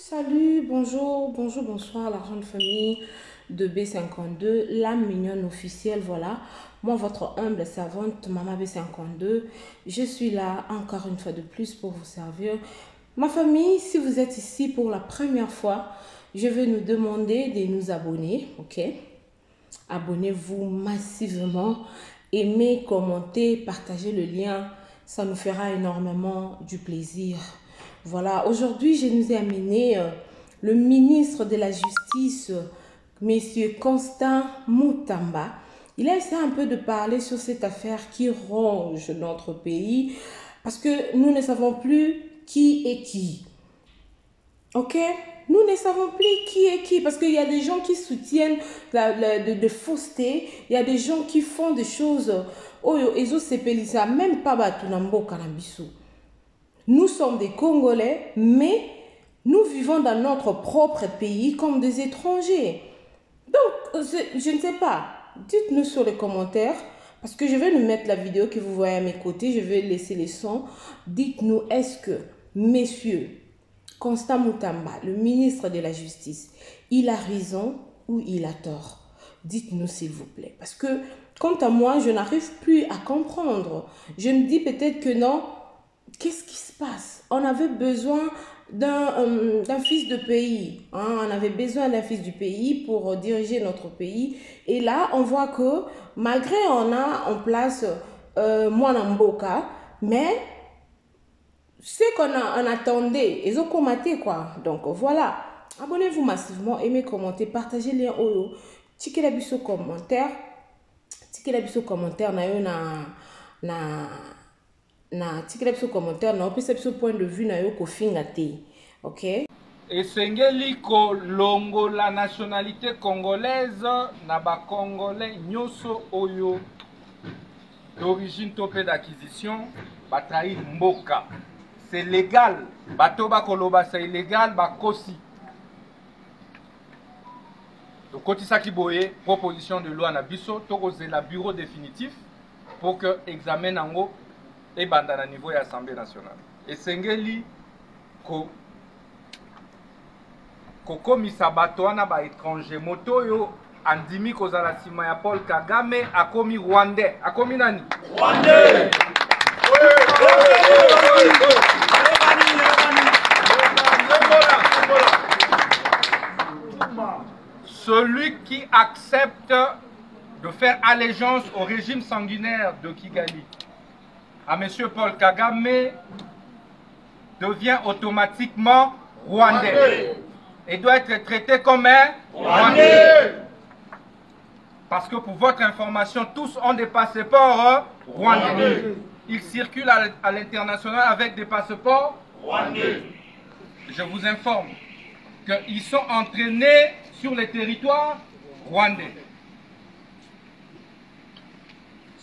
Salut, bonjour, bonsoir la grande famille de B52, la mignonne officielle, voilà. Moi, votre humble servante, Maman B52, je suis là encore une fois de plus pour vous servir. Ma famille, si vous êtes ici pour la première fois, je vais nous demander de nous abonner, ok? Abonnez-vous massivement, aimez, commentez, partagez le lien, ça nous fera énormément du plaisir. Voilà, aujourd'hui, je nous ai amené le ministre de la Justice, Monsieur Constant Mutamba. Il a essayé un peu de parler sur cette affaire qui ronge notre pays parce que nous ne savons plus qui est qui. Ok? Nous ne savons plus qui est qui parce qu'il y a des gens qui soutiennent de fausseté, il y a des gens qui font des choses. Oh, même pas Batunambo Kanabisu. Nous sommes des Congolais, mais nous vivons dans notre propre pays comme des étrangers. Donc, je ne sais pas. Dites-nous sur les commentaires, parce que je vais nous mettre la vidéo que vous voyez à mes côtés. Je vais laisser les sons. Dites-nous, est-ce que, messieurs, Constant Mutamba, le ministre de la Justice, il a raison ou il a tort? Dites-nous s'il vous plaît. Parce que, quant à moi, je n'arrive plus à comprendre. Je me dis peut-être que non. Qu'est-ce qui se passe? On avait besoin d'un fils de pays. Hein? On avait besoin d'un fils du pays pour diriger notre pays. Et là, on voit que malgré on a en place Mwanamboka, mais ce qu'on attendait, ils ont commenté quoi. Donc voilà. Abonnez-vous massivement, aimez, commentez, partagez les liens. Tiquez la biso commentaire. Tiquez la biso commentaire. Na tikela biso commentaire na opesa biso point de vue na yo kofinga te, ok? Esengeli kolongo la nationalité congolaise na ba congolais nyoso oyo d'origine topé d'acquisition batrahi mboka. C'est légal, bato ba koloba c'est illégal bakosi. Donc kotisa ki boye proposition de loi na biso tokoze la bureau définitif pour que examen nango et banda na niveau de l'Assemblée nationale. Et sengeli komisa bato wana ba étranger moto yo andimi kozala sima ya Paul Kagame akomi Rwandais. Akomi nani? Rwandais. Celui qui accepte de faire allégeance au régime sanguinaire de Kigali, à M. Paul Kagame, devient automatiquement Rwandais et doit être traité comme un Rwandais. Parce que pour votre information, tous ont des passeports rwandais. Ils circulent à l'international avec des passeports rwandais. Je vous informe qu'ils sont entraînés sur les territoires rwandais.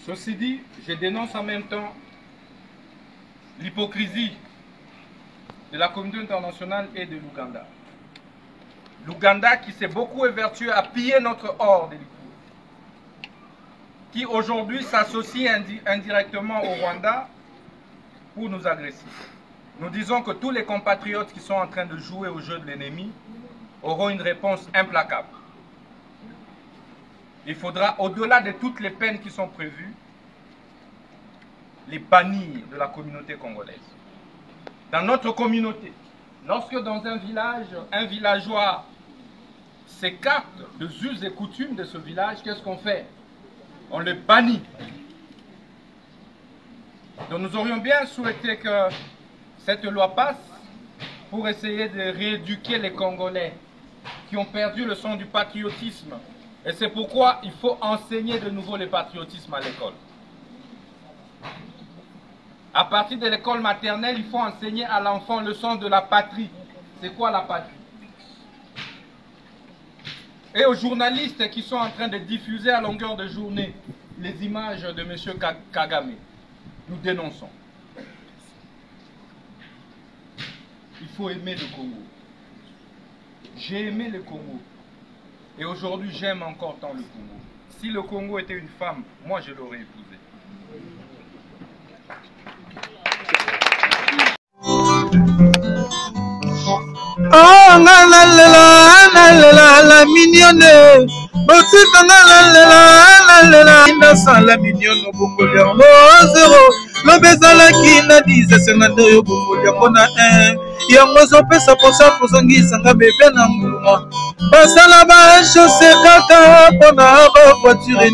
Ceci dit, je dénonce en même temps l'hypocrisie de la communauté internationale et de l'Ouganda. L'Ouganda qui s'est beaucoup évertué à piller notre or des liquides, qui aujourd'hui s'associe indirectement au Rwanda pour nous agresser. Nous disons que tous les compatriotes qui sont en train de jouer au jeu de l'ennemi auront une réponse implacable. Il faudra, au-delà de toutes les peines qui sont prévues, les bannir de la communauté congolaise. Dans notre communauté, lorsque dans un village, un villageois s'écarte des us et coutumes de ce village, qu'est-ce qu'on fait? On le bannit. Donc nous aurions bien souhaité que cette loi passe pour essayer de rééduquer les Congolais qui ont perdu le sens du patriotisme. Et c'est pourquoi il faut enseigner de nouveau le patriotisme à l'école. À partir de l'école maternelle, il faut enseigner à l'enfant le sens de la patrie. C'est quoi la patrie? Et aux journalistes qui sont en train de diffuser à longueur de journée les images de M. Kagame, nous dénonçons. Il faut aimer le Congo. J'ai aimé le Congo. Et aujourd'hui, j'aime encore tant le Congo. Si le Congo était une femme, moi je l'aurais épousé. Oh, la mignonne. Botika la innocent la mignonne bokolia mo zero. Le bezala qui na 10 52 yo bokolia kona 1. Yango zo pesa posa kozongisa nga bebe na mbuma. Basala ba chaussée kaka pona ba voiture.